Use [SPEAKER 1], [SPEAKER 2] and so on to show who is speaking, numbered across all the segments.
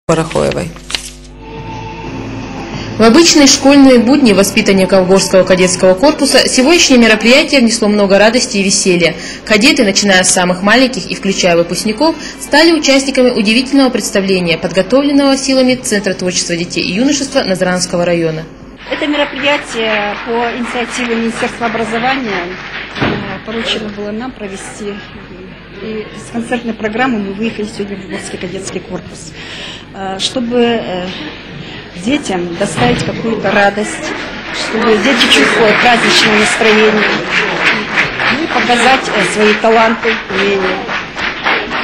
[SPEAKER 1] Барахоевой. В обычные школьные будни воспитанников Горского кадетского корпуса сегодняшнее мероприятие внесло много радости и веселья. Кадеты, начиная с самых маленьких и включая выпускников, стали участниками удивительного представления, подготовленного силами Центра творчества детей и юношества Назаранского района.
[SPEAKER 2] Это мероприятие по инициативе Министерства образования поручено было нам провести. И с концертной программы мы выехали сегодня в Горский кадетский корпус, чтобы детям доставить какую-то радость, чтобы дети чувствовали праздничное настроение, и показать свои таланты, умения.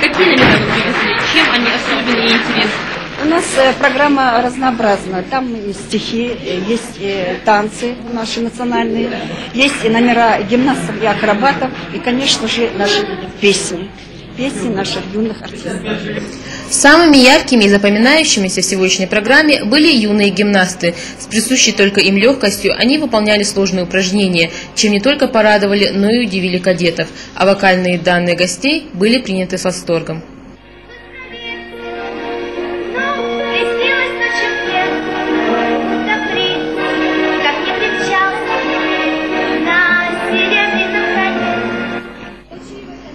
[SPEAKER 3] Какие номера вы привезли? Чем они особенны и интересны?
[SPEAKER 2] У нас программа разнообразна. Там есть стихи, есть танцы наши национальные, есть и номера гимнастов и акробатов, и, конечно же, наши песни наших юных артистов.
[SPEAKER 1] Самыми яркими и запоминающимися в сегодняшней программе были юные гимнасты. С присущей только им легкостью они выполняли сложные упражнения, чем не только порадовали, но и удивили кадетов, а вокальные данные гостей были приняты с восторгом.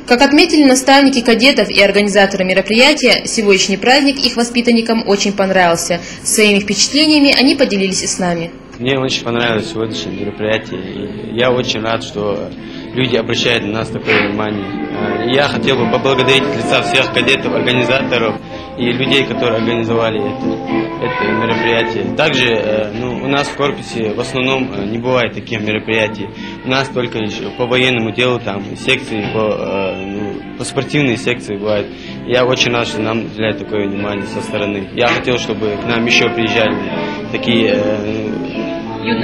[SPEAKER 1] Как отметили наставники кадетов и организаторы мероприятия, сегодняшний праздник их воспитанникам очень понравился. Своими впечатлениями они поделились и с нами.
[SPEAKER 4] Мне очень понравилось сегодняшнее мероприятие. И я очень рад, что люди обращают на нас такое внимание. Я хотел бы поблагодарить от лица всех кадетов, организаторов и людей, которые организовали это мероприятие. Также у нас в корпусе в основном не бывает таких мероприятий. У нас только лишь по военному делу, там секции, по спортивной секции бывают. Я очень рад, что нам уделяют такое внимание со стороны. Я хотел, чтобы к нам еще приезжали такие,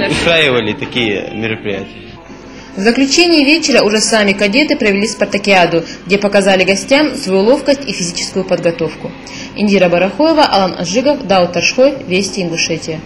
[SPEAKER 4] устраивали такие мероприятия.
[SPEAKER 1] В заключение вечера уже сами кадеты провели спартакиаду, где показали гостям свою ловкость и физическую подготовку. Индира Барахоева, Алан Ажигов, Даут Таршхой, Вести Ингушетия.